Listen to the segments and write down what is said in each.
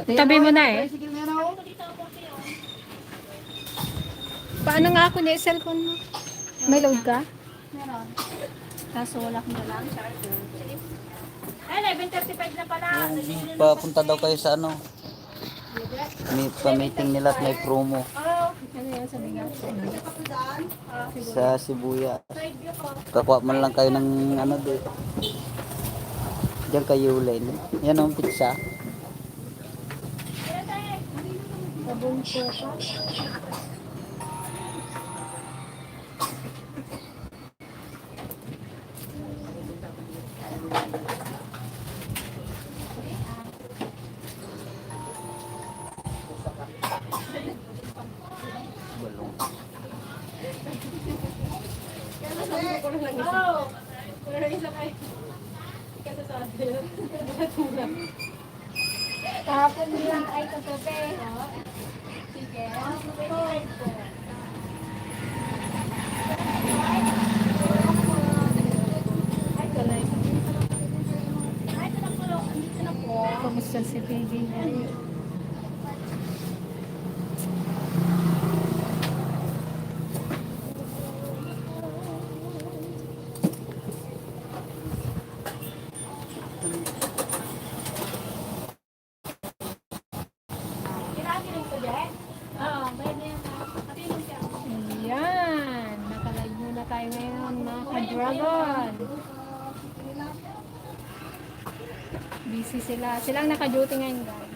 Tabi mo na eh. Paano nga ako na cellphone mo? May load ka? Meron. Kaso wala kong dalang charger. Ay, 11:35 na pala. Papunta daw kayo sa ano? May pa-meeting nila at may promo Ano yan sa bigas? sa Shibuya. Kakuha man lang kayo ng ano doon. Diyan kayo ulit. Yan ang pizza. Sabon ko pa. Kahapon lang ay kagabi. Sige. Kamusta si baby? Ayan. Nakalive muna tayo ngayon mga ka-dragon. Busy sila. Silang naka-duty ngayon guys.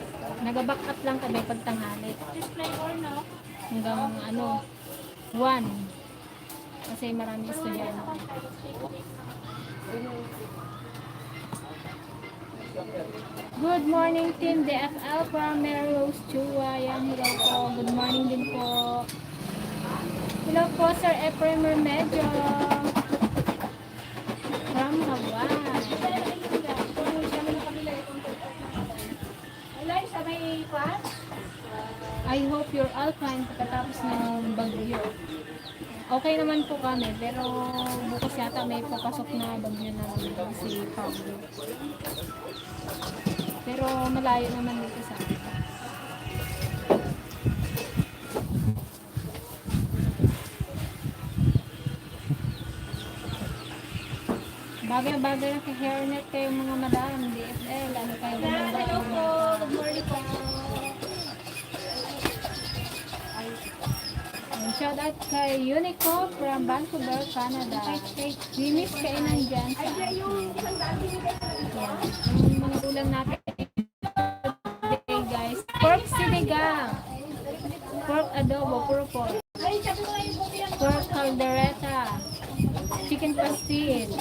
Nag-back up lang kami pagtanghali. Hanggang ano, 1. Kasi marami estudyante. Good morning Team DFL from Mary Rose Chua. Yan, hello po. Good morning din po. Hello po Sir Ephraim Remedyo from Hawaii. I hope you're all fine pagkatapos ng bagyo. Okay naman po kami, pero bukas yata may papasok na bagyo na si Pablo. Pero malayo naman dito sa akin. Bagay-bagay na kay hairnet kayo mga madam, DFL, ano kayo gumanda. Hello po, good morning po. Shout out kay Unico from Vancouver, Canada. We miss kayo nandyan sa atin. Yung mga ulam natin today guys. Pork sinigang. Pork adobo, puro pork. Pork caldereta. Chicken pastil.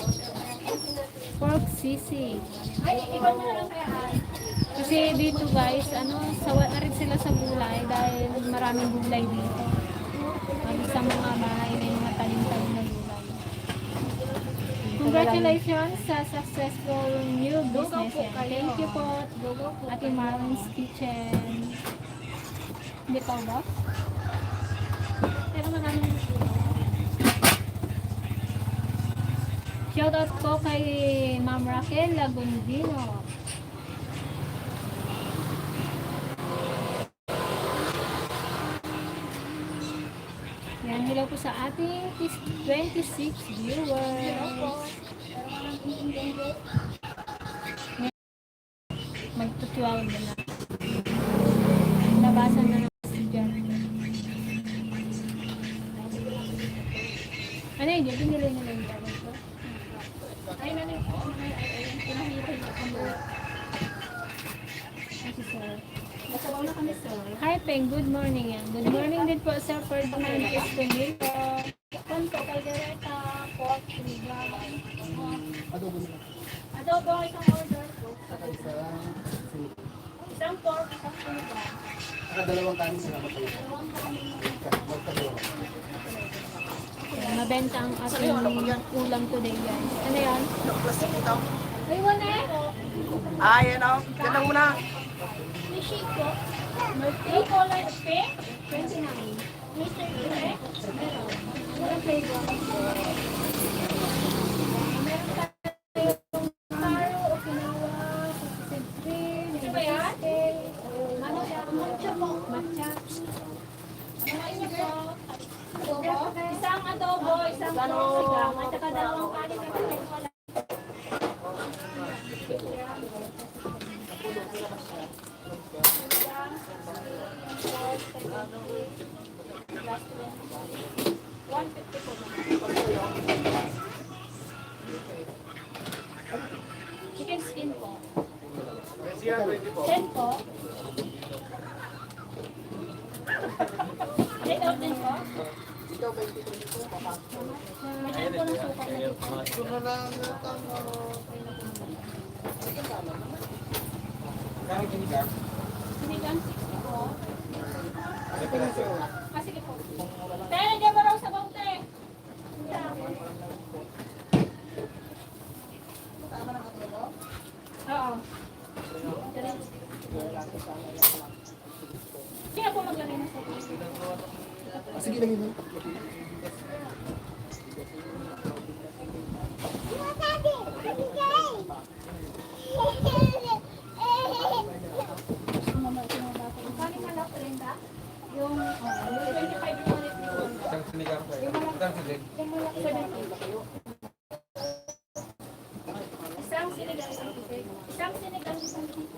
Pork sisig. Kasi dito guys, sawa na rin sila sa gulay dahil maraming gulay dito. Sa mga bahay may mga tanim-tanim na gulay. Congratulations sa successful new business. Thank you po, Ate Marlon's Kitchen. Hindi pa ba? Pero maraming shoutout po kay Ma'am Raquel Lagundino. Yan, hello po sa ating 26 viewers. Magtutuwaw na na. Labasan na ng estudyante. Ano yun? Binili nila yung gawin ko? Ay, nanay po. Pinahihintay ko kami. Kasi sir. Nasabaw na kami sir. Hi Peng, good morning yan. Good morning din po Sir Ferdinand Escondido. Ponto, caldereta, pork, sinigang. Adobo nila. Adobo, isang order po. Isang pork, isang sinigang. Dalawang kanin sila kayo. Mabenta ang ating ulam today guys. Ano yan? Plastic ito. Ay, wala eh. Yan o. Ganda muna. May shake po. May color pink. 29 flavor? Meron tayong taro, okinawa, sausage cream, cheesecake, ano siya? Matcha po. Matcha. Ano niyo po? Isang adobo, isang sigang, at saka dalawang kanin at saka wala. Chicken skin po. 10 po. Take out din po. May po ng suka na dito. Sinigang 60 po. Sige po. Te, nandiyan ba raw sa bote? Oo. Hindi ako maglagay ng suka. Sige lang yun. Kanin malak rin ba? Yung 25 minutes dito. Isang sinigang ko. Isang silig. Yung malak 70. Isang sinigang, isang sisig. Isang sinigang, isang sisig.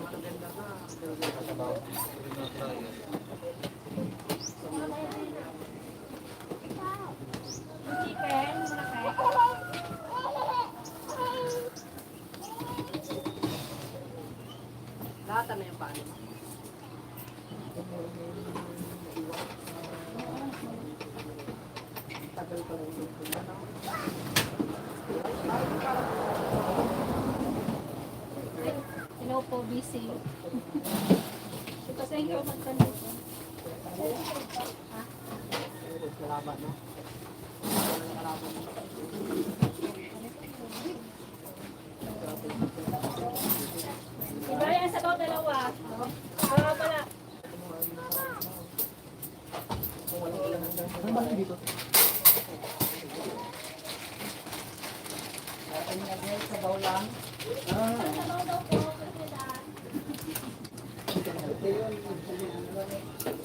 Chicken, malaki. Lahat na yung paano. Hello po, busy. Kasi hindi ako magtanong po. Diba yan sa dalawa? Dalawa pala. Ano ba dito? Sabaw daw po.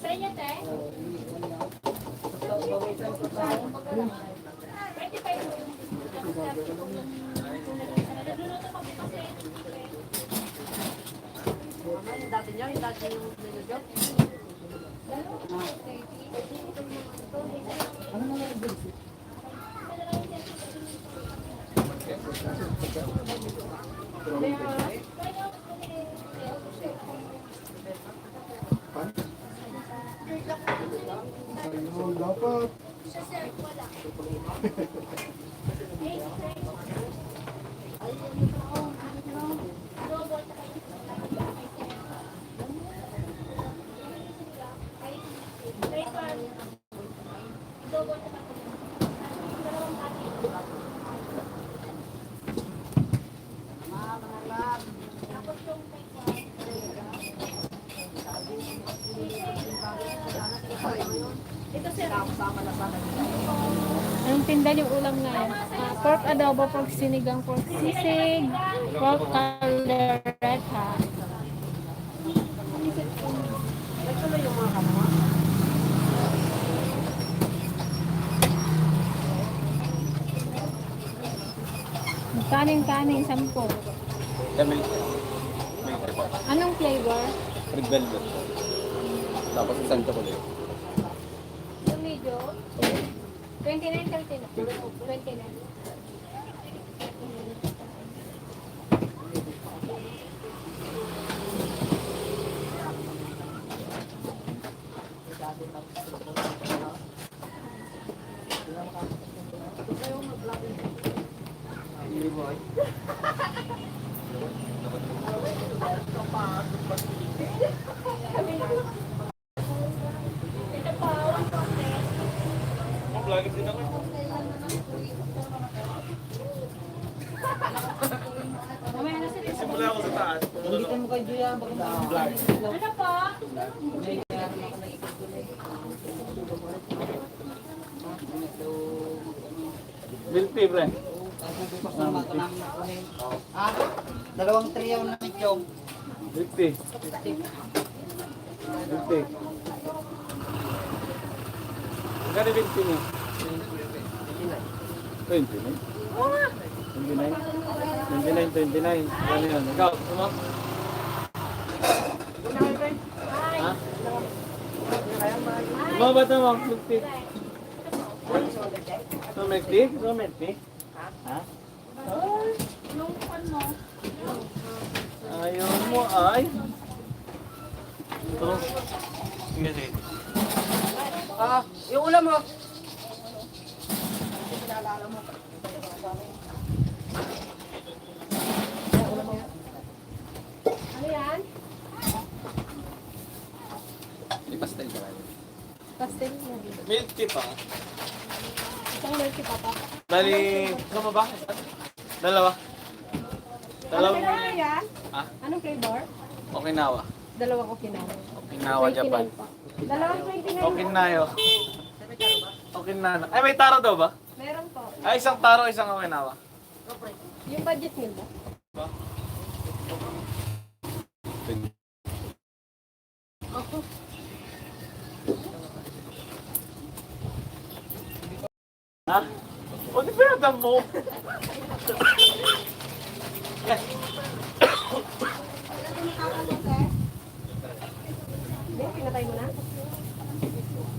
Sa inyo, te? 25 po. Nagluluto pa po kasi. Yung dati nyo, yung dati yung nilagyo. Ano na lang dito? Ayun, dapat. Anong tinda yung ulam ngayon? Pork adobo, pork sinigang, pork sisig, pork caldereta. Nagtuloy yung mga kama. Kanin-kanin, 10. Camel. Anong flavor? Red velvet. Tapos isang chocolate. Yung medyo? 29, 29. Mamaya na sila. Simula ako sa taas. Ano po? Milk tea, pre. Ah, dalawang triyaw na medyo. Milk tea. Milk tea. Magkano milk tea niyo? 29. 29. Ano yun? Ikaw, ano? Ha? Mga bata mo, milk tea. So, milk tea? So, milk tea? Ha? Yung ano, Ayaw mo ay. Ito. Sige, sige. Yung ulam mo. Ano yan? Di pastel ka rin. Pastel na. Milk tea pa. Isang milky papa. Bali, ano ba? Dalawa. Ano yan? Ah? Anong flavor? Okinawa. Dalawang Okinawa. Okinawa, Japan. 29 pa. Dalawang 29. Okinayo. Okinawa. Ay, may taro daw ba? Meron po. Ay, isang taro, isang Okinawa. Yung budget meal ba? Ha? O, di pinatan mo. Hindi, pinatay mo na?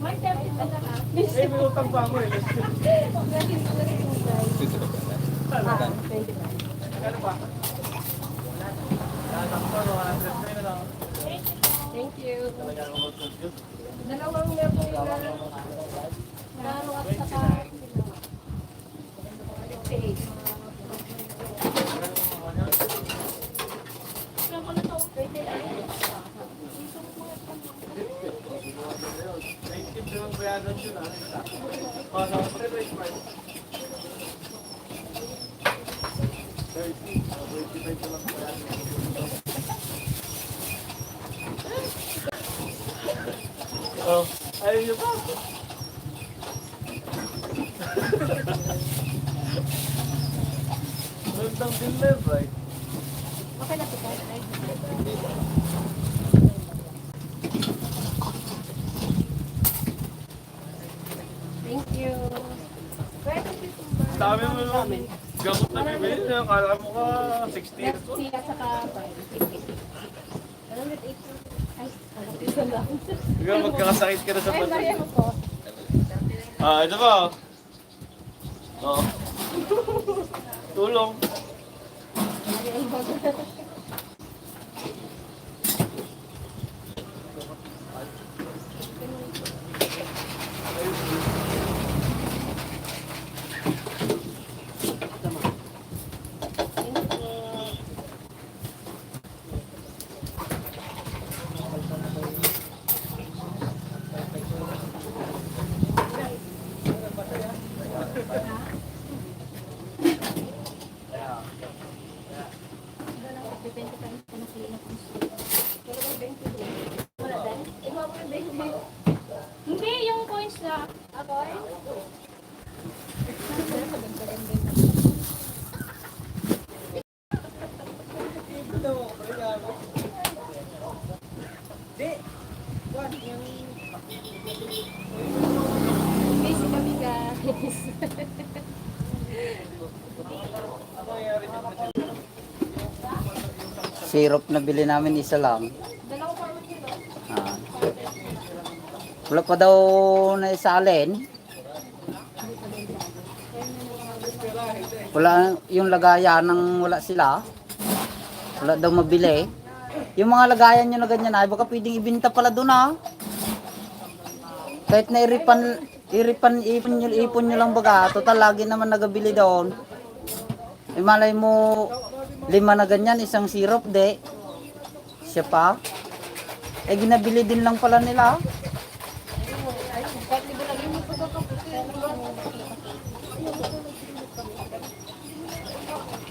may 30 pa ka. Eh, may utang pa ako eh. Ah, 25. Ano ba? Nakakapon, mga nasa na lang. Thank you. Talaga ako mag-confuse. Dalawang meal po yung lalo at saka okay. Kaya ko na to. Native naman bayadan yun ah. Oh, sa price price. 30. 25 na lang bayadan. Oh, ayun niyo pa. Magandang dinner, right? Okay na po po. Thank you. Dami mo naman. Gamot na bibili niya. Kala mo ka 60 years old. Merci at saka 108. Ay, isa lang. Ikaw magkakasakit ka na sa Ay, bato. kaya mo po. Ah, ito ba? Oo. Tulong. Hindi, yung coins na. Busy kami guys. Syrup na bili namin isa lang. Dalawang forward kilo. Ah. Wala pa daw na isalin. Wala yung lagayan ng wala sila. Wala daw mabili. Yung mga lagayan nyo na ganyan ay baka pwedeng ibinta pala doon ah. Kahit na ipon nyo lang baga. Total lagi naman nagabili doon. Eh malay mo 5 na ganyan, isang syrup de. Siya pa. Eh ginabili din lang pala nila. Kahit libo lang yun.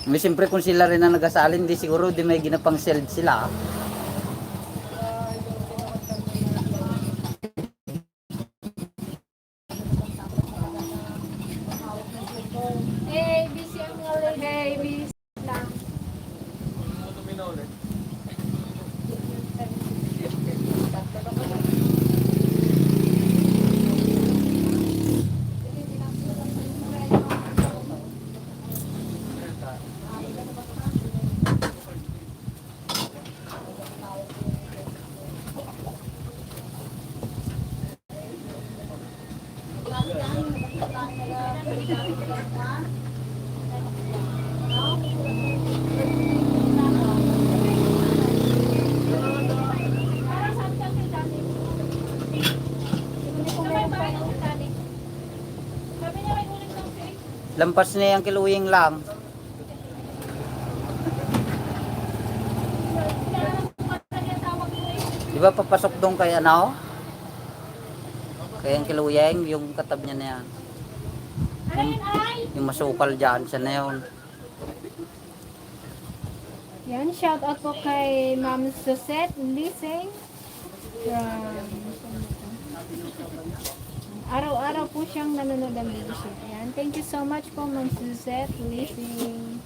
May siyempre kung sila rin ang nagasalin, di siguro di may ginapang seld sila. Lampas niya yung kiluying lang. Di ba papasok doon kay ano? Kaya yung kiluyeng, yung katab niya na yan. Yung masukal dyan, siya na yun. Yan, shout out po kay Ma'am Suzette Lising. Araw-araw po siyang nanonood ng video shoot. Yan, thank you so much po Ma'am Suzette Lising.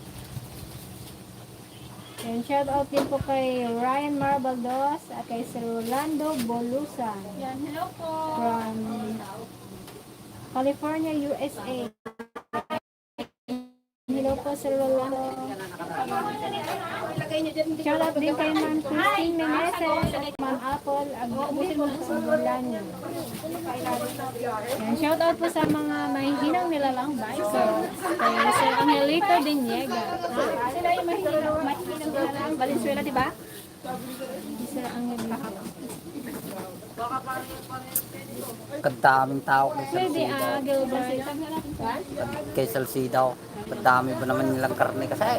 Yan, shout out din po kay Ryan Marbaldos at kay Sir Rolando Bolusan. Yan, hello po. From California, USA. Hello po, Sir Rolando. Shout out din kay Ma'am Christine Meneses at Ma'am Apple Agustin sa Bulanyo. Yan, shout out po sa mga mahihinang nilalang bicycle. Kay Sir Angelito Diniega. Sila yung mahihinang nilalang Valenzuela, di ba? Sir Angelito. Kadaming tao kay Pwede, Salsida. Gilbert. Kay Salsida. Kadami ba naman nilang karne kasi.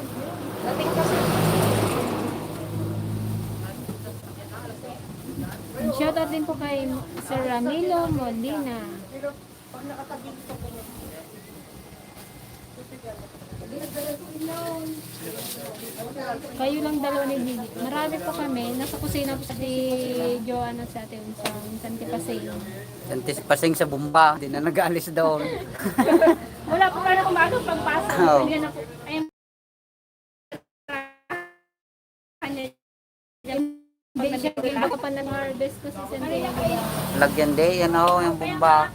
Shout out din po kay Sir Ramilo Molina. Kayo lang dalawa ni Gigi. Marami po kami. Nasa kusina po si Joanna sa atin sa Santi Pasay. Santis pasing sa bumba. Hindi na nag-alis doon. Wala po ka na kumagang pagpasa. Oo. Hindi na po. Ayun. Kanya. Hindi siya ginagawa pa ng harvest ko si Santi. Lagyan din, yan o, yung bumba.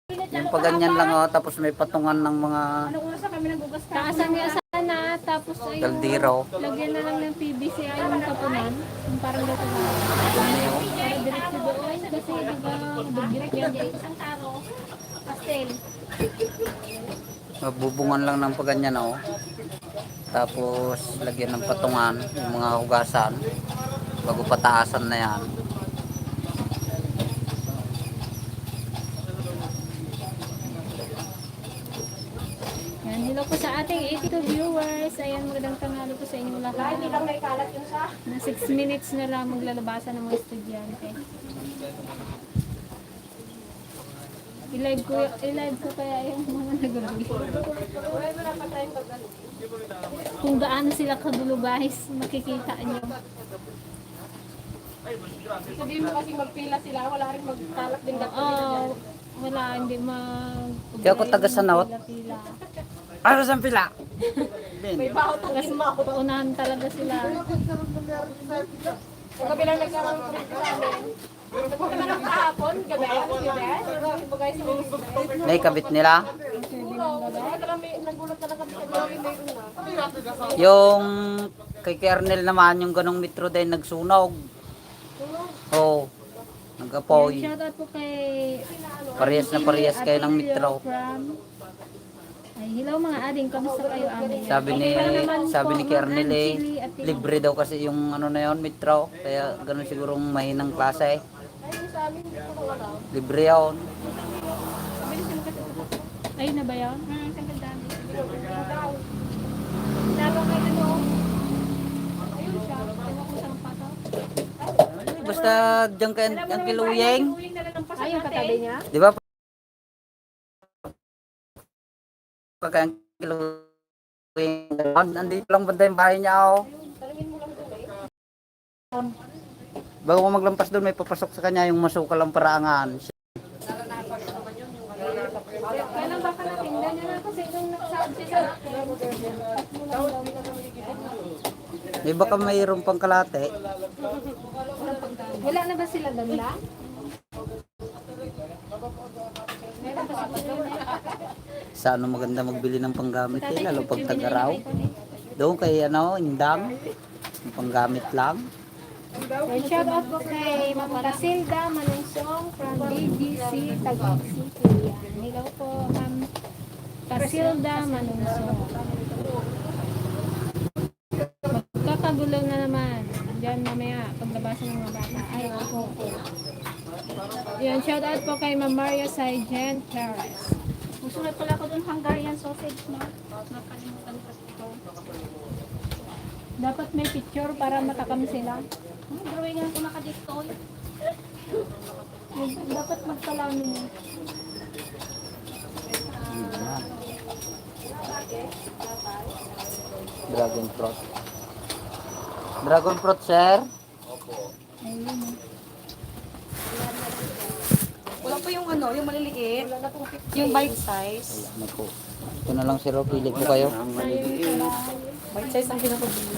Yung paganyan lang o, tapos may patungan ng mga Anong oras na kami nagugas ka? Taasan niya sana, tapos ay kaldero. lagyan na lang ng PVC ay yung kapunan. Yung parang gato na. Para diretso doon. Kasi di ba, direct yan dyan. Isang taro. Pastel. Mabubungan lang ng paganyan o. Tapos lagyan ng patungan, yung mga hugasan. Bago pataasan na yan. Yan, hello po sa ating 82 viewers. Ayan, magandang tanghali po sa inyo lahat. Hindi lang may kalat yun sa. Na 6 minutes na lang maglalabasan ng mga estudyante. I-live ko kaya yung mga nagabi. Kung gaano sila kagulo guys, makikita nyo. Sabihin mo kasi magpila sila, wala rin magkalat din dati. Oo, wala, hindi mag... Di ako taga Sanawat. Pila-pila. Ano sa pila? May bawat ang Kasi paunahan talaga sila. Kung kami lang nagkaroon ng kulit sa amin. Nagpunta naman ng kahapon, gabi. Ibagay sa mga Naikabit nila. nagulat na lang kami sa gabi, mayroon na. Yung kay Kernel naman, yung ganong metro din nagsunog. Oo. Nag-apoy. Shoutout po kay... Parehas na parehas kayo ng Ate metro. From... Ay, hello mga ading, kamusta kayo amin? Sabi ni Okay lang naman sabi po, ni Ma'am Kernel eh, Angeli at Tino. libre daw kasi yung ano na yon metro. Kaya ganun sigurong mahinang klase. Libre yun. Ayun na ba yun? Tagal dami. Lalo kay ano? Ayun siya. Ewan ko saan pa to. Basta diyan kay ang kiluyeng. Ayun katabi niya? Di ba? Pagka ang kiluyeng, andito lang banda yung bahay niya oh. Bago ko maglampas doon, may papasok sa kanya yung masukal ang paraangan. Kailan ba ka natingnan niya na kasi nung nagsabi siya sa May baka mayroon pang kalate. wala na ba sila ganda? Meron ba sila ganda? Sa ano maganda magbili ng panggamit eh, lalo pag tag-araw. Doon kay ano, indang. Yung panggamit lang. And shout out po kay Ma'am Casilda Manungsong from BGC Taguig City. Yan. Hello po Ma'am Casilda Manungsong. Magkakagulo na naman. Diyan mamaya paglabasan ng mga bata. Ay, ako po. Yan, shout out po kay Ma'am Maria Sargent Perez. nagsulat pala ako dun Hungarian sausage, no? Nakalimutan ko ito. Dapat may picture para matakam sila. Drawing nga ako nakadiktoy. Dapat magpalamin eh. Dragon fruit. Dragon fruit, sir. Ayun eh. Wala po yung ano, yung maliliit. Yung bite size. Ano po? Ito na lang, sir. Pili po kayo. Bite size ang pinapabili.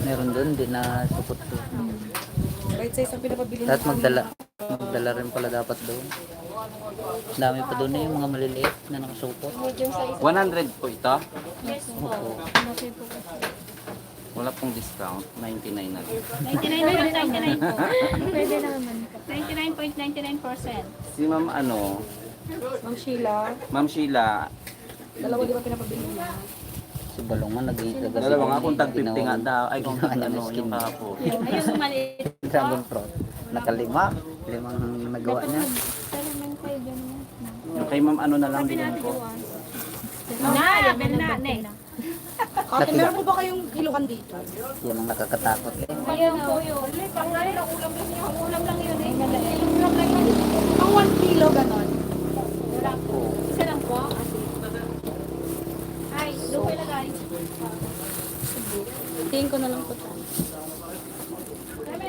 Meron doon, di na supot po. Bite size ang pinapabili. At magdala rin pala dapat doon. Dami pa doon yung mga maliliit na nakasupot. 100 po ito. Yes po. Opo. Okay po kasi. Wala pong discount. 99 na lang. 99.99 po. Pwede naman. 99.99%. Si ma'am ano, Ma'am Sheila, Ma'am Sheila, dalawa di ba pinapabili niya? Si Balongan nag-iita. dalawa nga kung tag 50 nga daw. Ay kung Ginawa niya ano, ng yung skin. kapo. Ayun, maliit. Dragon fruit. Nakalima. Limang nagawa niya. Pero man kayo dyan na. Yung kay ma'am ano na lang din po. Na, ne. Ate, meron po ba kayong kilukan dito? Yan ang nakakatakot eh. Ayun po yun. Pangalan ang ulam niya. Ang ulam lang yun eh. Yung ulam lang yun. Ang 1 kilo ganon. Wala po. Isa lang po. Ay, doon ko ilagay. Tingin ko na lang po ito.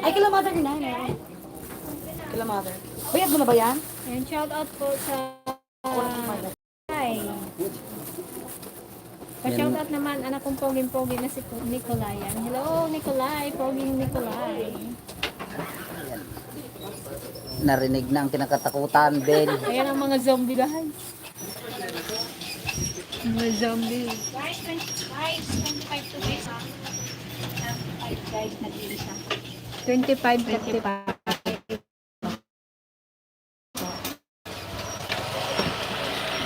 Ay, kila mother na. Kila mother. Bayad mo na ba yan? And shout out po sa Ay. Pa-shout out naman anak kong poging-pogi na si Nicolay. Hello, Nicolay. Poging Nicolay. Narinig na ang kinakatakutan, Ben. Ayan ang mga zombie guys. Mga zombie. Guys, 25 to this. 25 guys, nag-iisa. 25.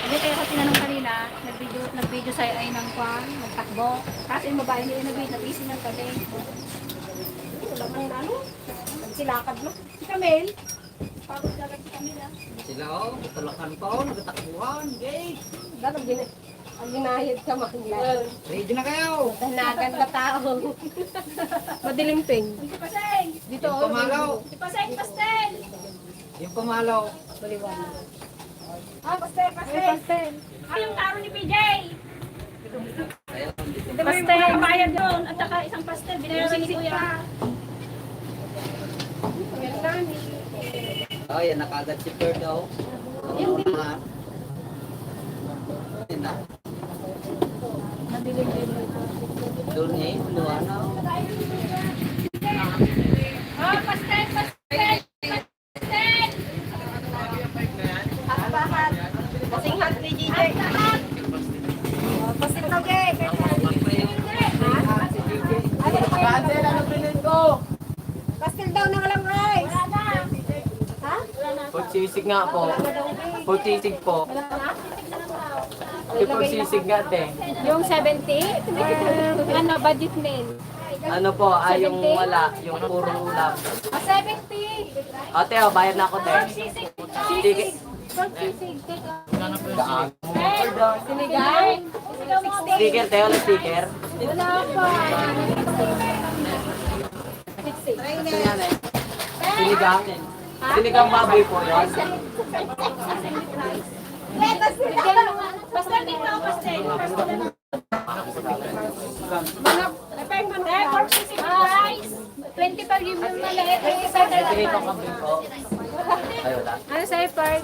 Hindi kaya kasi tinanong kanina, nag-video sa ay ng kwan, nagtakbo. Kasi yung babae nila nag-busy ng kami. Wala mang ano, nagsilakad na. Si Camille, pagod agad si Camille. Sila oh, talakan pa oh, nagtatakbuhan, gay. Dapat din. Ang ginahid ka man yan. Ready na kayo. Tanagan ka tao. Madilim ping. Si Paseng! Dito Yung pamalaw. Si Paseng, pastel! Yung pamalaw. Ah, pastel, pastel! Ah, yung taro ni PJ! Pastel! Yung bayad doon, at saka isang pastel, binayaran ni Kuya. Oh, yan nakagad si Bird daw. Yung mga. Yan na. Doon eh, luwa na. Oh, pastel, pastel! Pastel! Kasing hot ni DJ. Pastil na gay. Cancel, ano pinit ko? Pastil daw na lang guys. Ha? Pugsisig nga po. Pugsisig po. Pugsisig nga te. Yung 70? Ano, budget meal? Ano po, ay yung wala, yung purong ulam. 70! Ate, oh, bayad na ako te. Sige. Sinigang? Sticker te, wala sticker. Wala pa. Sinigang. Sinigang baboy po yun. Pastel din mo, pastel. Manok, 25 yung maliit. Dito kambing po. Ay, wala. Ano sa'yo, Pard?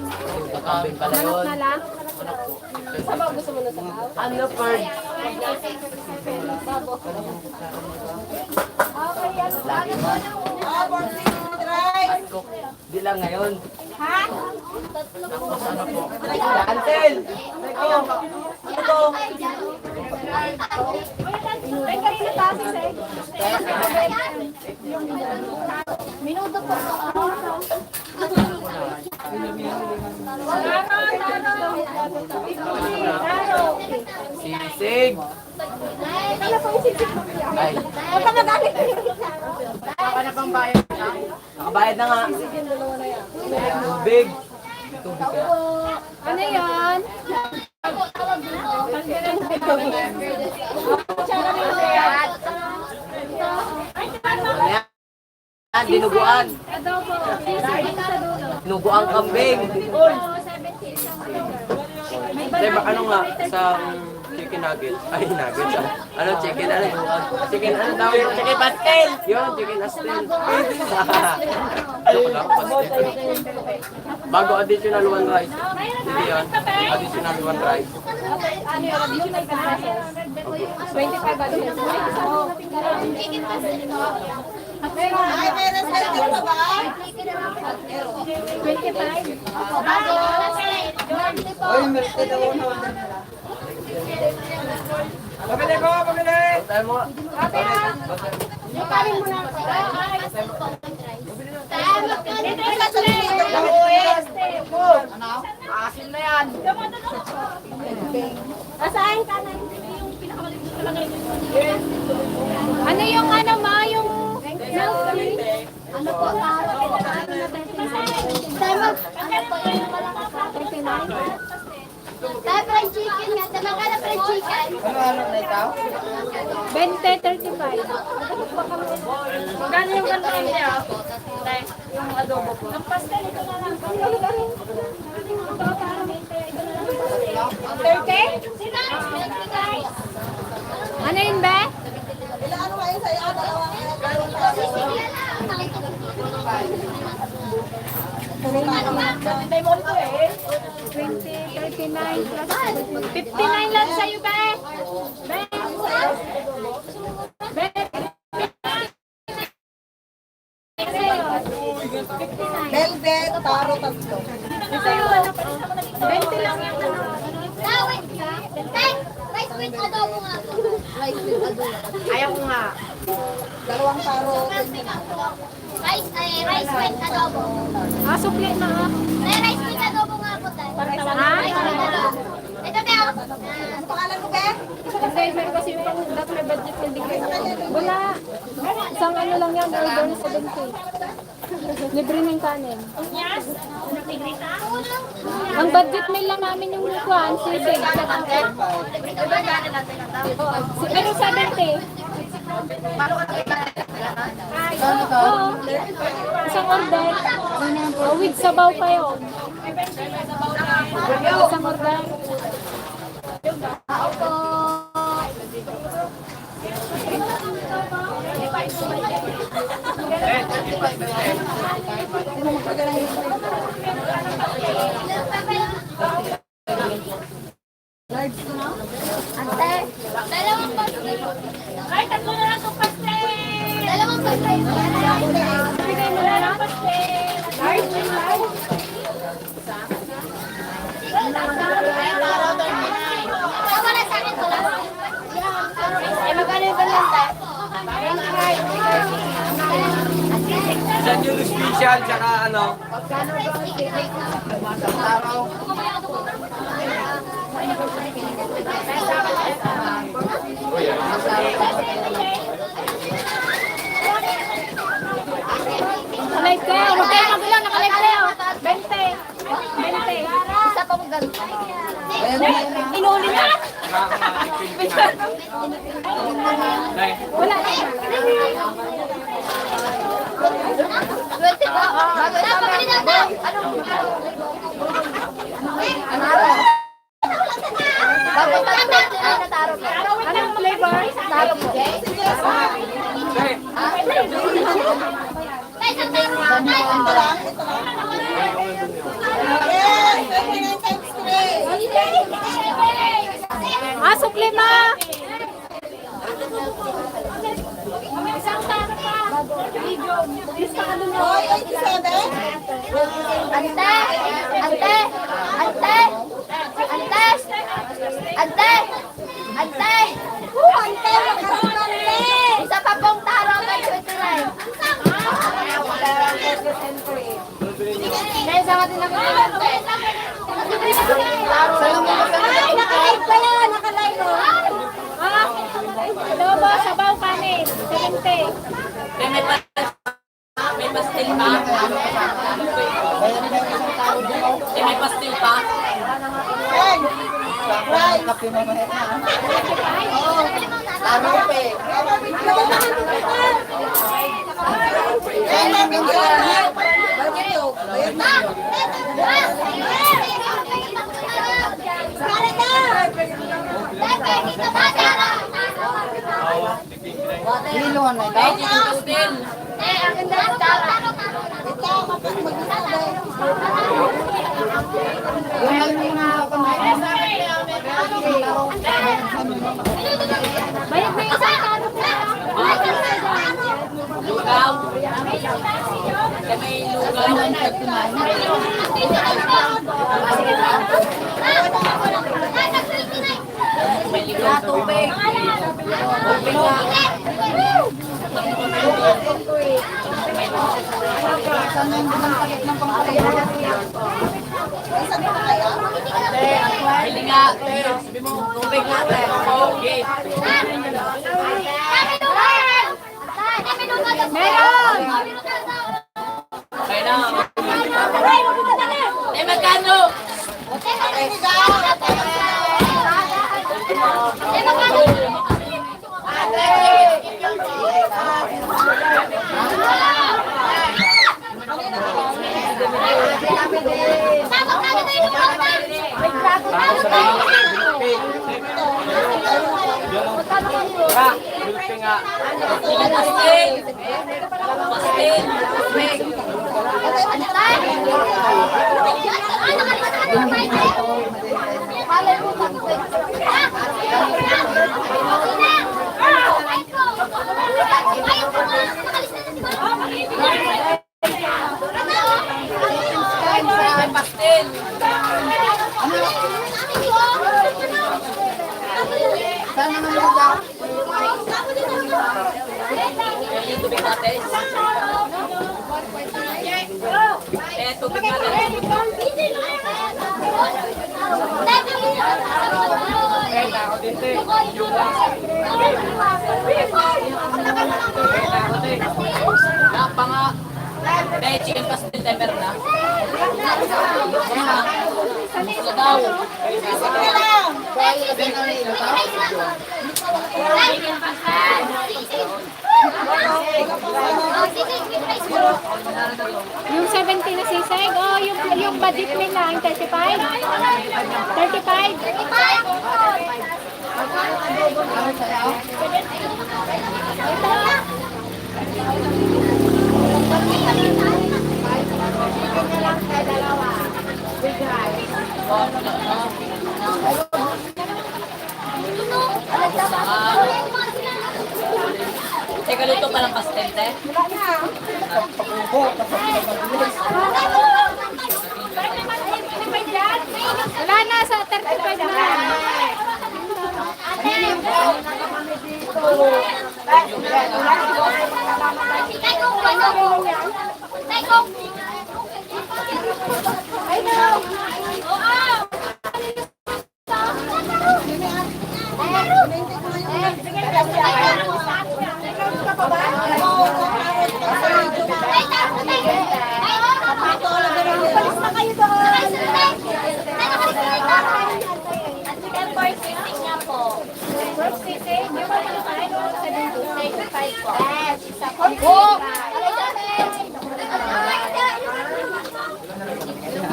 Kambing pala Manok yun. na lang? Ano, Perd? Lagi mo. Di lang ngayon. Ha? Cancel! Ito. Ay, kanina tayo sa'yo. Minuto po. Sisig. Ay. Nakabayad na nga. Big. Ano yan? Yan, dinuguan. Adobo. Sa dulo. Dinuguan kambing. Diba, ano nga, sa chicken nugget. Ay, nuggets. Ano, chicken, ano? Chicken, ano tawag yung chicken pastel? Yun, chicken pastel. Joke lang, pastel. Bago additional one rice. Hindi yan. Additional one rice. Ano yung additional classes? 25 additional. Ay, meron sa dito ba? 25? Oy, meron daw na. Pabili ko, pabili! Tayo mo. Asin na yan. Asahin ka na yung pinakamaliit na lang Ano yung ano ma, yung milk tea? Ano po? Tayo fried chicken nga. Tama ka na fried chicken. Ano na ikaw? 20, 35. Magkano yung ganun niya? Yung adobo po. Ang pastel ito na lang. 30? Ano yun ba? Ilan ano kayo sa'yo? Dalawang Tayo mo ito eh. 20, 39 plus 59 lang sa'yo ba? Be? Be? velvet, taro, tatlo. Sa'yo, 20 lang yung Tawid ka. Tay, rice with adobo nga po. Rice with adobo. Ayaw ko nga. Dalawang taro. Rice with adobo. sukli na ah. May rice with adobo nga po tayo. Ha? Rice with adobo. Ito ba? Ano pangalan mo, Be? Hindi, meron kasi yung pang dat may budget hindi kayo. Wala. Isang ano lang yan, order na 70. Libre ng kanin. Ang budget mail lang namin yung kuhan, sisig. Pero 70. Oo. Isang order. With sabaw pa yun. Isang order. Ate, dalawang pastel. Ay, tatlo na lang itong pastel. Dalawang pastel. Bigay mo na lang pastel. Wala sa akin, wala. Eh, magkano yung balanta? Isang yung special, tsaka ano. Nakalive kayo. Huwag kayo magulo. Nakalive kayo. 20. 20. Isa pa mong ganun. Inuli na. Wala. 20 pa. Bago pabili na ito. Bago pabili na taro. Anong flavor? Taro po. Tay, sa taro. Yes! 29 times 3. Ah, sukli ma. Isang taro pa. Hoy, 87? Ante! Ante! Ante! Ante! Ante! Ante! Ante! Ante! Isa pa pong taro ka 29. Kaya sa atin ako ng ante. Ay, nakalive pa yan! Nakalive mo! Ah, adobo, sabaw, kanin. 70. May pastel ba? may pastil pa. Kape mo mahit na. Tarupe. Hiluan na ito. Pastil. Bayad na yung sa kano Lugaw. May lugaw. May ligaw tubig. Tubig nga. Bili nga. Sabi mo, tubig natin. Okay. Meron! Kaya na. Eh, magkano? Gulpi nga. Pastil. Pastil. Pastil. Saan naman yung lugaw? Yan yung tubig natin. Eh, tubig natin. Napa nga. Eh, chicken pastil timer na. Gusto daw. Yung 70 na sisig, oh, yung budget nila, yung 35? 35? Teka, luto pa ng pastel, te? Wala na, sa 35 na.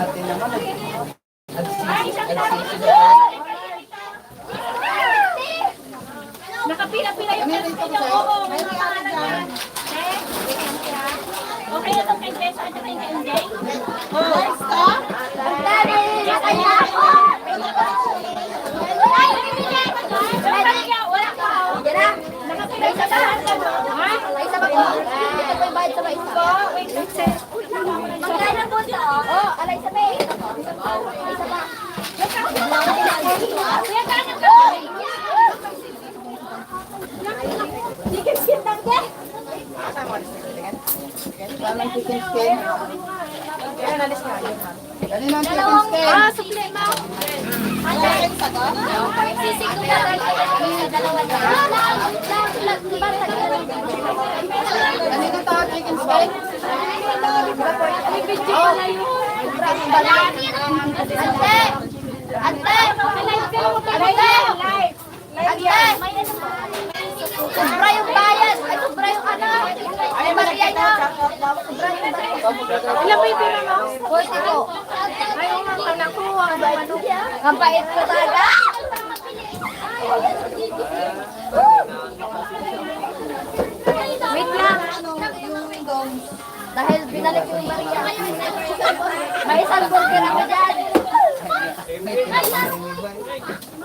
Atin naman. Nakapila-pila yung oo. Okay na itong kay Jess at kay MJ? Tamang chicken skin. Dali lang chicken skin. Ah, sukli mo. Dali na to chicken skin. Ante! Sobra yung bayad! Ay, sobra yung ano! Ay, Maria niya! Sobra yung bayad! Ilang may pira mo? 42. Ay, ang anak ko, ang bait ko talaga! Wait lang! Dahil binalik yung Maria. May isang burger ako dyan.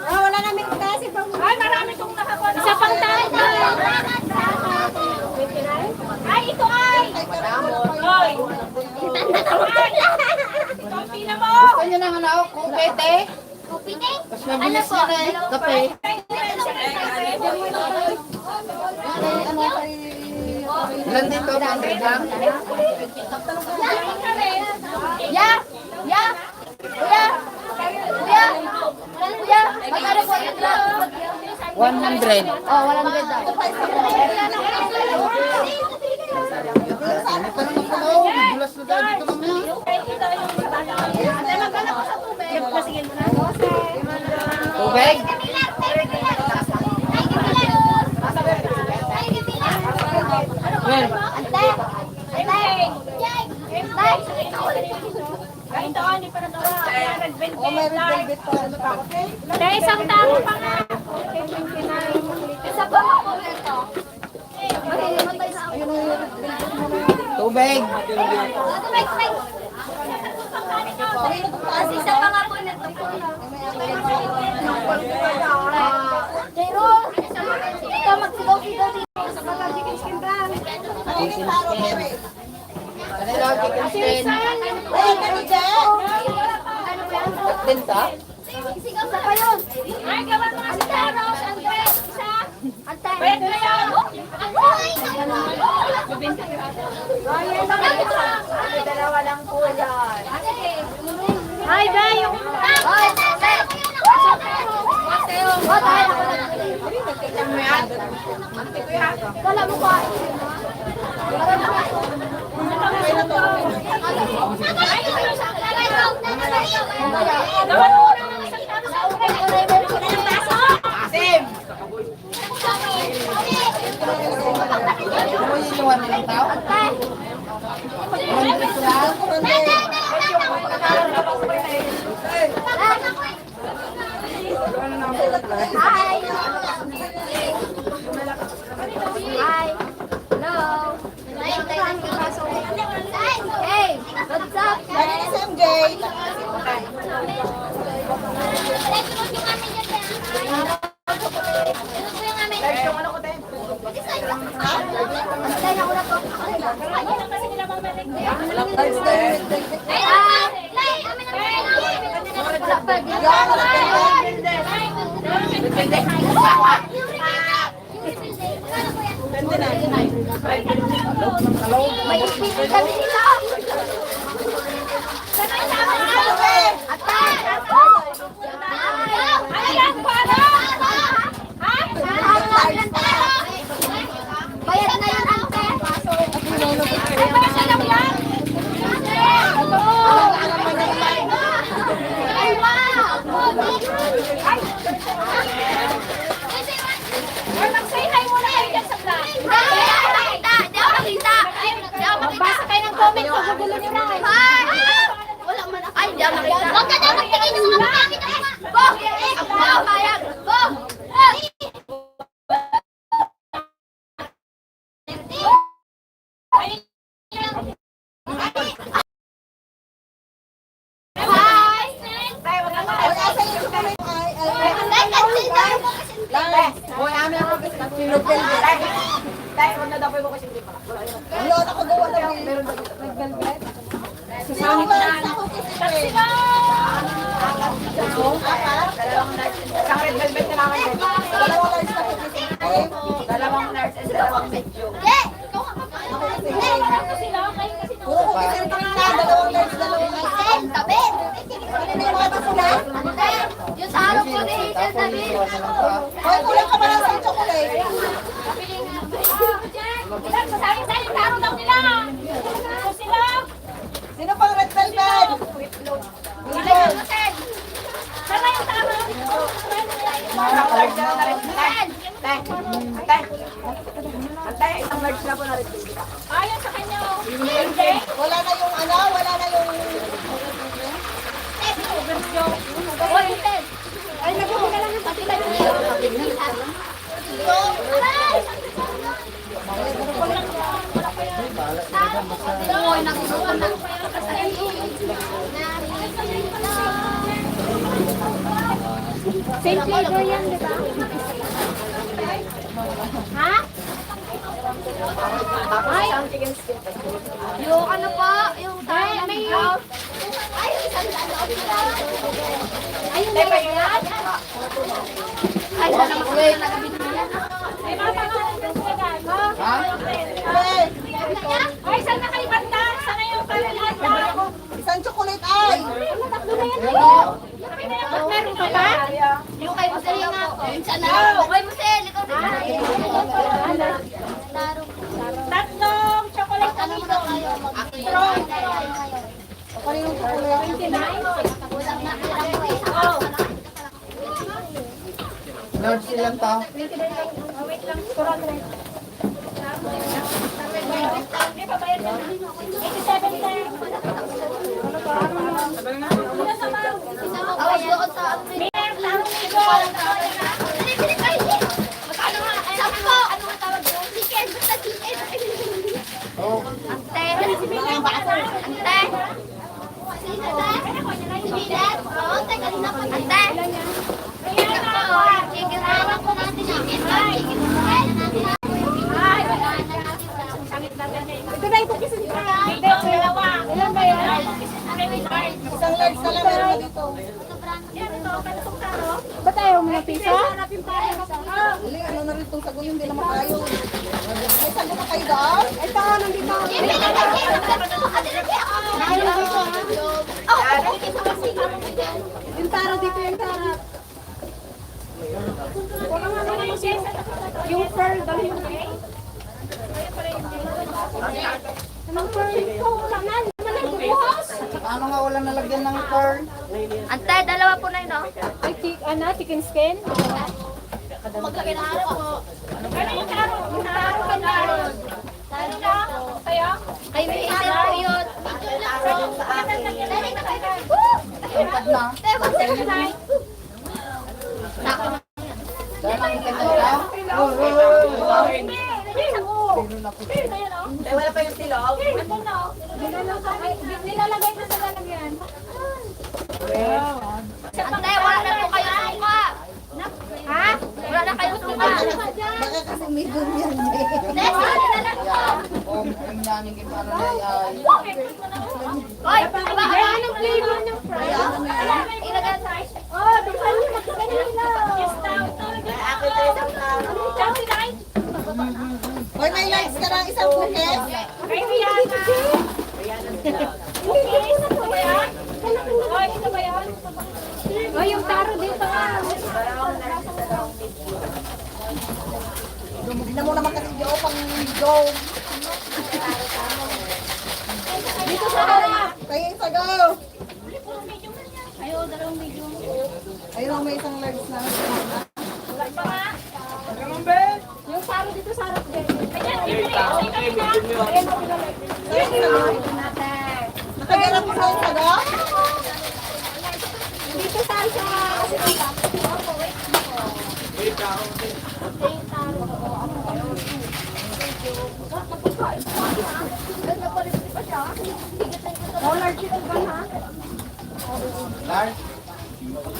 Wala namin kasi pang... Ay, marami itong nakakuha. Isa pang tayo. Ay, ito ay! Oy! Ito ang pila mo! Gusto nyo ng ano, kupete? Kupite? Mas mabilis nyo na eh. Kape. Ilan dito? 100 lang? Ya! Ya! Kuya! Kuya! Kuya! Magkano po yung drop? 100. Oh, 100 daw. Ano pa naman po? Bibulas na tayo dito mamaya. Tubig? Well, Ante! Ante! Ito, hindi pa natawa. Red velvet. Dahil isang tao pa nga. Isa pa ako ito. Mahihimatay na ako. tubig. Kasi isa pa nga po nito. Pero, ikaw magsigaw-sigaw dito sa chicken skin brand. Kanila, chicken skin. Din ka? Sigaw sa pa yun. Ay, gawa mo nga si Carlos. Andres, isa. Ante. Bayad na yan. Dalawa lang po yan. Ay, ba, yung... Hoy, ate. Oh, tayo ako lang. Wala mo pa. Gawa mo na ng isang tao sa ulit. Ng baso. Ano yung iwan nilang tao? Hi. Hi. Hello. Hey, what's up? May speaker kami dito. Bayad na yun, ante. Ay, wow! Mag-say hi muna kayo dyan sa vlog. Magbasa kayo ng comment sa gugulo nyo na. Hi! Wala man ako. Ay, di ako nakita. Huwag ka daw magtingin ng mga gamit ako. Bo! Bo! Bayag! Bo! Hi! Hoy, amin ako sinulog Yung sa harap ko ni Hazel David. Hoy, kulang ka pala sa chocolate. Sasaling-saling taro daw nila. Ito sila. Sino pang red velvet? Sana yung tama. Ayan sa kanya. Hindi. Wala na yung ano, wala na yung... Ay, lagyan mo na lang yung pati lang. Oy, nagsusukan na. Same flavor yan, di ba? Ha? Ay, yung ano po, yung tayo may ay, isang ano, ay, yung ba yan? Ay, sana makulit na gabi niya. Ay, ay, saan na kayo banda? Sana yung pamilanda? Isang chocolate ay! Tatlo na yan. Ba't meron ka ba? Yung kay Musel nga po. Sana. Kay Musel, ikaw na. Tatlong chocolate amigo. Strong. Kaninong chocolate? 29. Oh. Large silang to. Wait lang. Kurang rin. May pabayad na. 87 na. Awas doon sa amin. Meron amigo. Dili kayo. Magkano nga? Sabi ko, ano ang tawag doon? Chicken. Basta chicken. Ante. Ante. Sino na? Sibilan? Oo, teka rin ako. Ante. Chicken. Awan ko natin chicken. Chicken. Ay, wala na. Ito na yung cookies nito. Hindi, dalawa. Ilan ba yan? Isang large na lang meron dito. Ba't ayaw mo ng pizza? Hindi, ano na rin itong sagot, hindi naman tayo. May sagot na kayo doon? Ito, nandito. Yung taro dito, yung taro. Yung pearl, dahil yung anong pearl? Ito, wala na. Naman ang buhos. Ano nga walang nalagyan ng pearl? Ante, dalawa po na yun, no? Ay, chicken skin? Maglagay na araw po. Ano yung taro? Yung taro ka na. Taro na? Kaya? Ay, may isip po yun. Tungkad na. Dahil ang itin na Wala pa yung silog? Nilalagay na sa lalagyan. Ante, wala na po kayo suka. Ha? Wala na kayo suka. Baka kasi may ganyan eh. ang naning iparang ay Hoy, anong flavor ng fries? Ilagay sa ice. Oh, dukhan niyo magkanila. Hoy, may likes ka ng isang cookies? Kay Rihanna. Cookies? Ito ba yan? Hoy, ito ba yan? Hoy, yung taro dito ah. Tignan mo naman kasi Joe, pang Joe. Dito sa harap. Kaya yung sago. Ayaw, dalawang medium. Ayun, may isang large na. Wala pa nga. Yung taro dito sa harap din. Ayan, ito natin. Nakagarap mo sa yung sago? Dito sa large.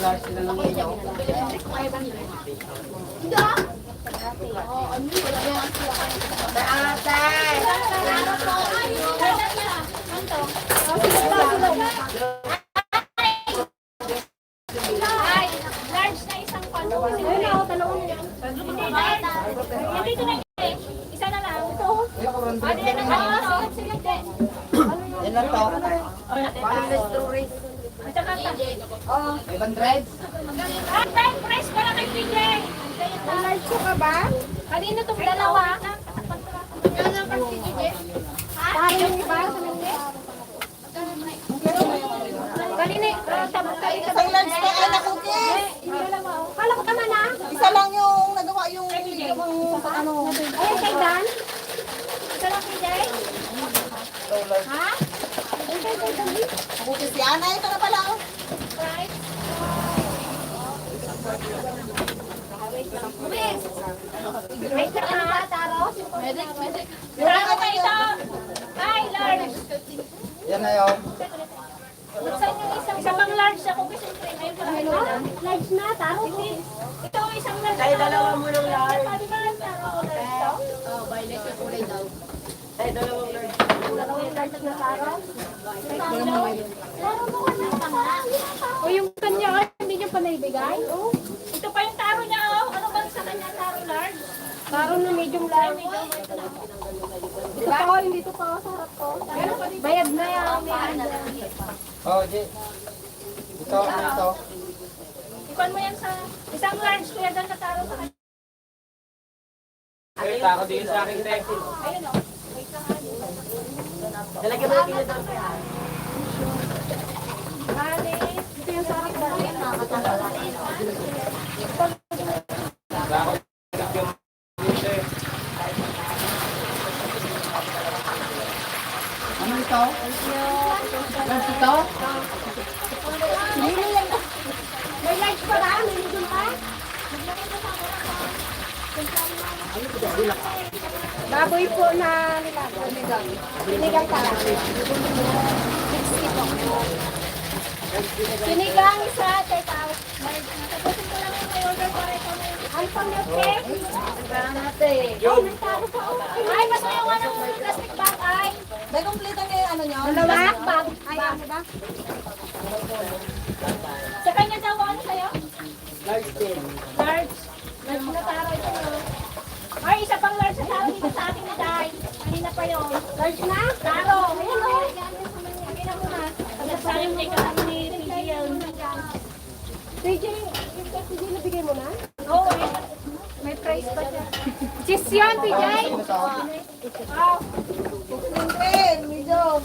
Large sila lang inyo. large na isang pano. Dito na isa na lang. Yan lang to. Ibang dreads. Price ko lang kay PJ. Large ka ba? Kanino itong dalawa? Parang yung iba sa mga Kanina, tabak tayo. Isang lunch na ay nakukis. Kala ko tama na. Isa lang yung nagawa yung ano. Ayan kay Dan. Isa lang kay Jay. Ha? Ayan kay Dan. Nakukis si Ana. Ito na pala. Oh. Right. Lumis. Wait ka na. Taro. Medic. Taro kayo ito. Hi, large. Yan na yun. Buksan yung isang pang large ako kasi ayun pala ito. Large na, taro. Ito isang large. Ay, dalawa mo ng large. Sabi ba lang taro o large ito? Oh, violet yung kulay daw. Ay, dalawang large. Dalawang large na taro. Taro mo ka na tanga. O yung kanya, hindi niyo pa naibigay? Ito pa yung taro niya, oh. Ano bang sa kanya taro large? Taro na medium large. Ito pa ko, hindi ito pa sa harap ko. Bayad na yan. Oh, J. Ito. Ikuan mo yan sa isang large kuya doon na taro sa kanya. Ay, tako din sa akin, te. Ayun o. Nalagyan mo na kilo doon. Bali. Ito yung sa harap bali. Ano ito? Lunch ito? May large pa na? May medium pa? Baboy po na nilagang. Sinigang pa lang. 60 po. Sinigang isa, check out. Tapusin ko lang yung may order ko rin. Ang pang-milkcake. Ay, mas may yung anong plastic bag ay. May kumplito niya yung ano nyo. Dalawa? Bag. Ay, ano ba? Sa kanya daw ano sa'yo? Large din. Large. Large na taro ito. Ay, isa pang large na taro dito sa akin ni Day. Kanina pa yun. Large na? Taro. Ayun o. Kanina mo na. Sa yung take up ni PJ yun. PJ, yung PJ nabigay mo na? Oo. May price pa siya. Cheese yun, PJ. Wow. Medium.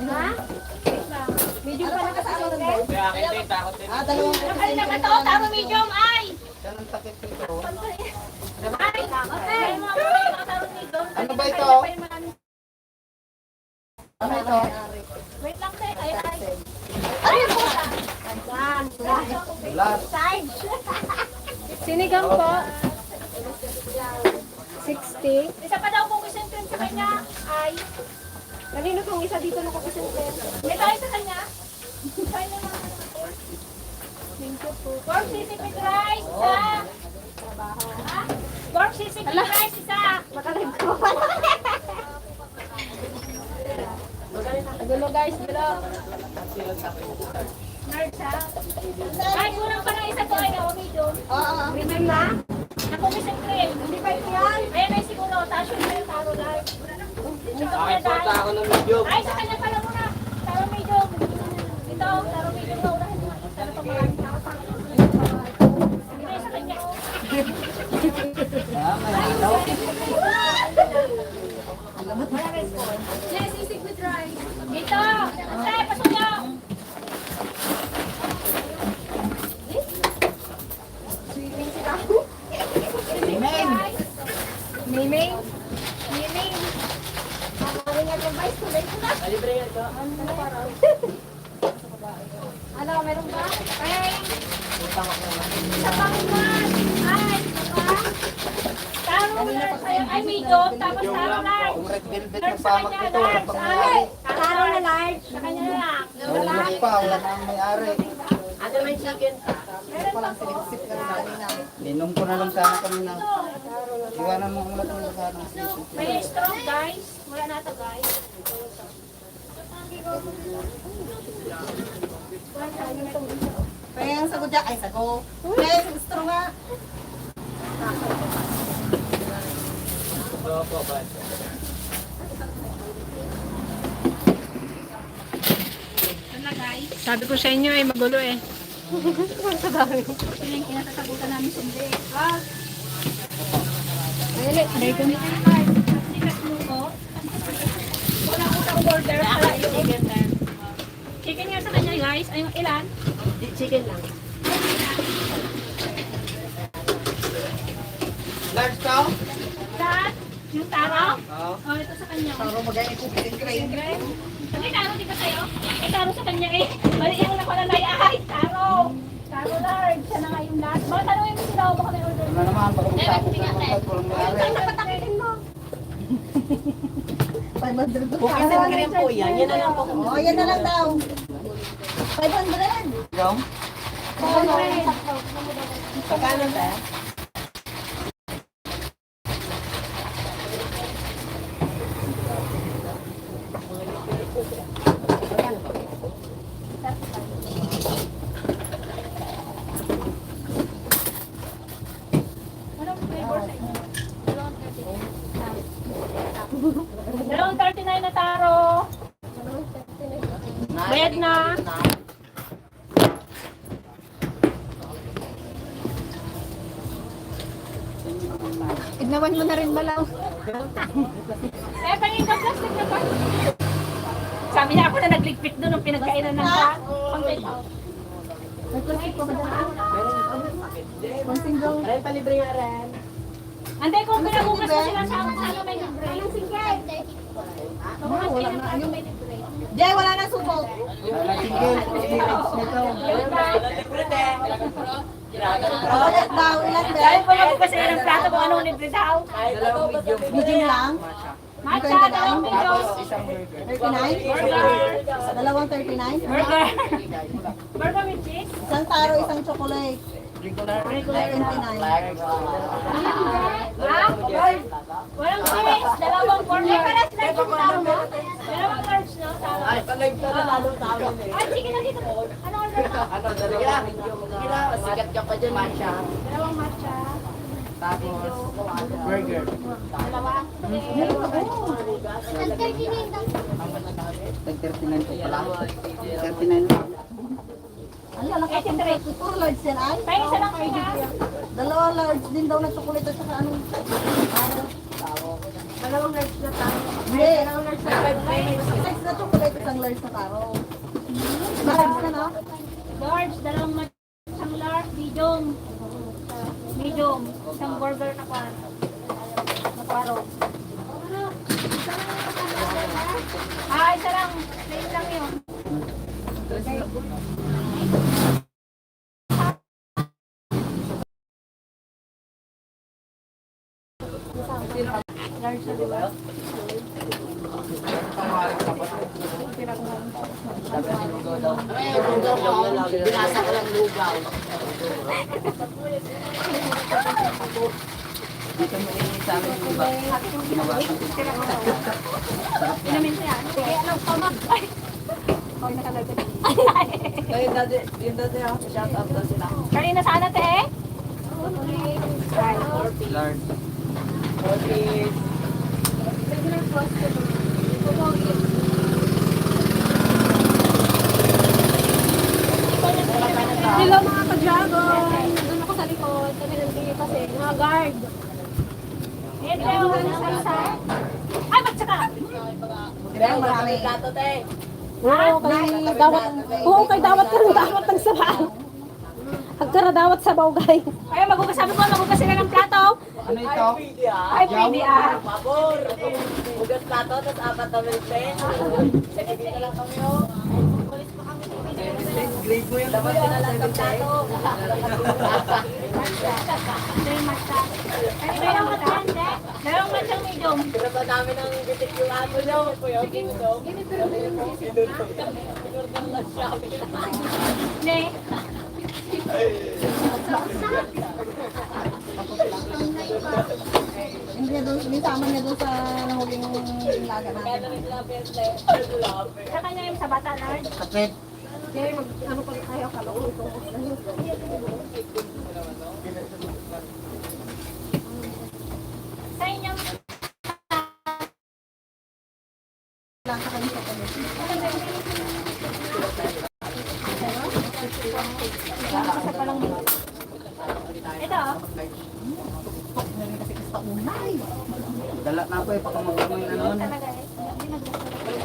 Ha? Medium pa na kasi single. Kaya akin, te, takot din. Dalawang Ay, nakato, taro medium, ay! Yan ang takip nito. Ay, okay. Taro medium. Ano ba ito? Ano ito? Wait lang, te. Ay, ay. Ay, po. Yan. Last. Side. Sinigang po. 60. Isa pa daw kung isang sa kanya. Ay. Kanino kung isa dito na kung isang may tayo sa kanya? Tayo naman. Thank you po. Pork sisig with rice, isa. Ha? Pork sisig with rice, isa. Makalag ko. Gulo guys, gulo. Nerds ha? Ay, kulang pa ng isa po ay nawa medium. Medium na? Ako may cream. Hindi pa ito yan? Ayan ay siguro. Tapos yun na yung taro live. Ito Akin po, tako ng medium. ay, sa kanya pala muna. Taro medium. Ito, taro medium na unahin mo. Taro pa maraming tao sa akin. Ito yung sa kanya. Yes, sisig with rice. Ito. Tay, pasok nyo. Amen. Miming. Miming. Maringat yung vice tuloy ko na. Libre yan ko. Ano, meron ba? Ay. Isa pang mas. Ay, isa pa. Taro large sa'yo. Ay, medium. Tapos taro large. Kung red velvet Large ng sa pamak kanya, nito, walang large. Ay, pangyari. taro na large. Sa kanya na lang. Nahulog pa, wala na ang may-ari. Ate, may chicken. Meron pa po. Linom ko na lang sana kanina. Iwanan mo ang lahat ng sana. May strong guys. Wala na ito guys. Kaya yung sago dyan. Ay, sago. Kaya yung gusto nga. Oo po, bad. Sabi ko sa inyo magulo eh. Sa dami. Yun yung kinatasagutan namin sundi. Ah. Ay, ganito yung card. Tikas mo ko. Wala ko sa order pala yung chicken nga sa kanya Rice, ay ilan? Chicken lang. Large ka? Saan? Yung taro? Oo. Oh, ito sa kanya. Taro magay ko cream. Ano taro di ba sa'yo? Eh, taro sa kanya eh. Mali yung nakulalay. Ay, taro! Taro large. Siya na nga yung last. Baka tanongin mo sila, baka may order. Ano naman, baka magtapos na naman. Walang mayari. Napatakitin mo. 500 Kasi cream po yan. Yan na lang po. Oh, yan na lang daw. 500. Yung? Pagkano tayo? Dalawang 39 na taro. Bayad na. Ignawan mo na rin malaw. Eh, pangin ka plastic na pa. Sabi niya ako na nagligpit doon nung pinagkainan ng pa. Pang-take out. Nagplastic pa ba dyan? Konsing daw. Ren, palibre nga rin. Antay kung pinagugas ko sila sa ano may libre. Anong singgay? Pabukas kayo ng ano may libre. Jay, wala na supo. Wala tigil. Nito. Ulit daw, ilan Dahil ba? pinagugas sila ng plato kung anong libre daw. Dalawang medium. Medium lang. Matcha, dalawang medyo. 39? Dalawang 39? Burger. Burger with cheese. Isang taro, isang chocolate. Regular. 29. Ha? Walang cheese. Dalawang burger. Paras lang yung taro mo. Dalawang large, no? Taro. Ay, palay ka na lalo tao eh. Ay, sige na dito. Ano order mo? Ano, dalawa medium na. Sikat ka pa dyan, matcha. Dalawang matcha. Tapos, burger. Dalawa. Tag 39 po pala. 39 lang. Ang lalaki ko. Puro large yan ay. Kaya isa lang kayo. Dalawa large din daw na chocolate at saka anong Dalawang large na tayo. hindi. Dalawang large na 5 Six na chocolate at isang large na taro. Large na no? Large, dalawang isang large, medium. Medium. Isang burger na pan. Na paro. Ah, isa lang. Plain lang yun. Large na diba? Binasa ko lang lugaw. Dito mo rin sa amin yung iba. Ginawasan ko. Inamin siya. Sige, ano, tama. Ay. Okay, nakalagay. Yung dati ako, shout out daw sila. Kanina sana, te? Large. Hello mga ka-dragon! Doon ako sa likod. Kami nandito kasi. Mga guard. Ito, salsa. Ay, magsaka! Kaya marami. Oo, kay dawat ka ng dawat ng sabaw. Agkara dawat sabaw, guys. Ay, magugas. Sabi ko, magugas sila ng plato. Ano ito? Ay, pwede ah. Pabor! Ugas plato, tapos 4 na milpen. Sige, dito lang kami oh. Grade mo yung dapat sinalang sa plato. Ito yung matcha. Ay, dalawang matcha, hindi. Dalawang matcha medium. Pero pa namin ang bitik yung ato nyo. Kuya, ginudo. Ne. Hindi niya doon, nisama niya doon sa nahuling laga natin. Sa kanya yung sa bata, large. Sakit. Kaya ano pa ayaw ka lang. Sa inyo, Lang sa kanya sa kanya. isa pa lang. Ito, Dala na ako eh. Baka magkamay na naman. talaga eh.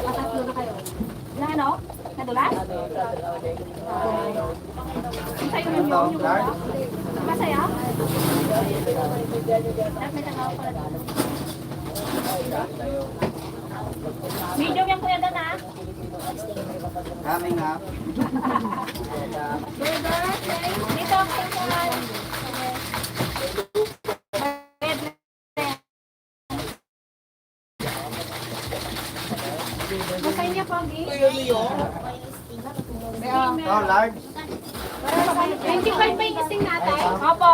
Patatlo na kayo. Na ano? Na Nadulas? Sa'yo yun yung masaya? Dapat may tangaw pala dito. Medium yung kuya doon, ha? Kami nga. Dito, kuya. Masaya niya, Pogi. Oh, large. 25 pa yung ising natin? Opo.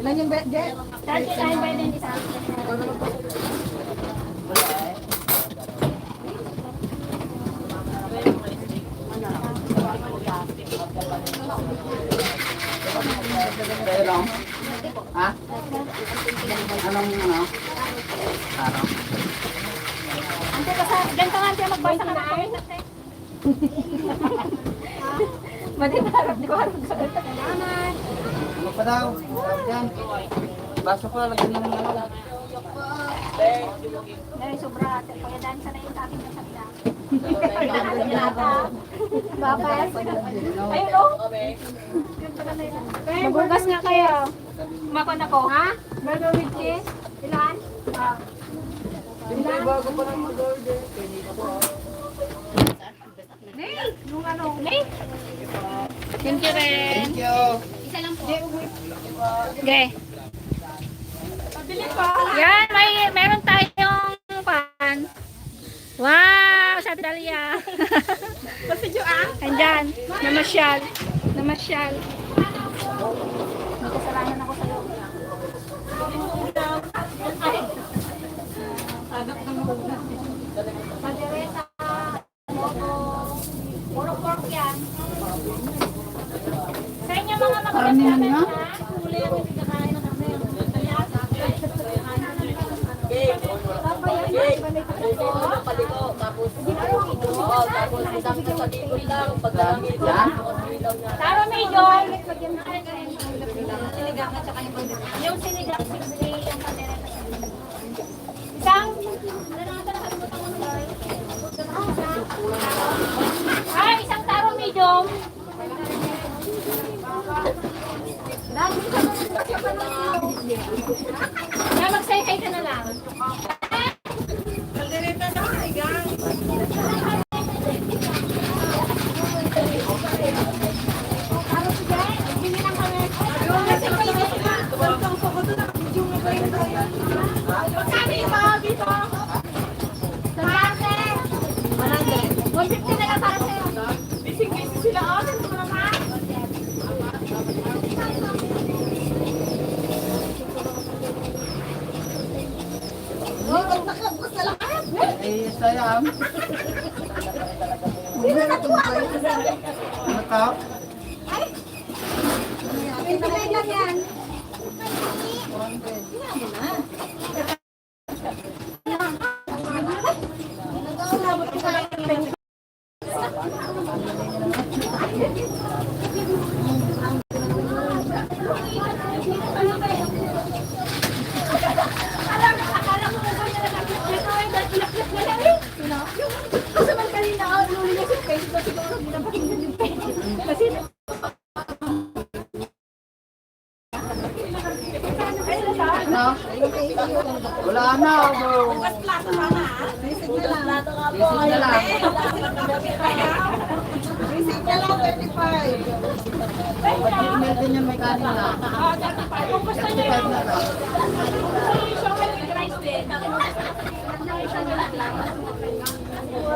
Ilan yung bed, Jet? 39 ba yung isa? Pero, ha? Anong ano? Ano? Ante ka sa, dyan ka nga, ante, magbasa ka na ako. Madi na harap, di ko harap sa dito. Salamat. Ano pa daw? Yan. Baso ko lagyan mo ng ano. Dahil sobra, kaya dahil sana yung aking nasakta. Bakas. Ayun o. Mabugas nga kayo. Makon ako. Ha? Burger with cheese? Ilan? Ilan? Bago pa lang mag-order. Nay! Nung ano? Nay! Thank you rin. Thank you. Isa lang po. Okay. Yan, meron tayong pan. Wow, sa Dalia. Basta jo ah. Andyan, namasyal. Namasyal. May kasalanan ako sa'yo. Padereta, mogo, puro pork yan. Sa inyo mga magkakasalanan ha? Huli yung pinakain ng kami. Taro medyo yung sinigang 60 yung pandereta isang isang taro medium na magsay-hay ka na lang. Eh, sayang. Ano to? Ano? Wala na. Bukas plato na na. Basic na lang. Basic na lang. Basic na lang, 35. Email din yan, may kanin na. 35 na lang.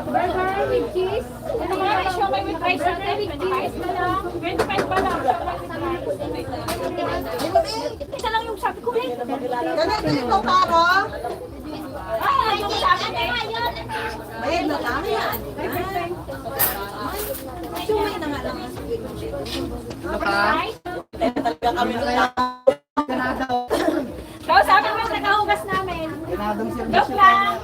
Burger with cheese. Ano ba yung siomay with rice? 25 na lang. 25 pa lang. Isa lang yung sabi ko eh. Ganun din ito, Taro. Ay, yung sabi eh. Bayad na lang yan. Sumay na nga lang. Ano ka? Kami kaya ganado. Kau sabi mo yung nakahugas namin. Ganadong Joke servisyo. lang.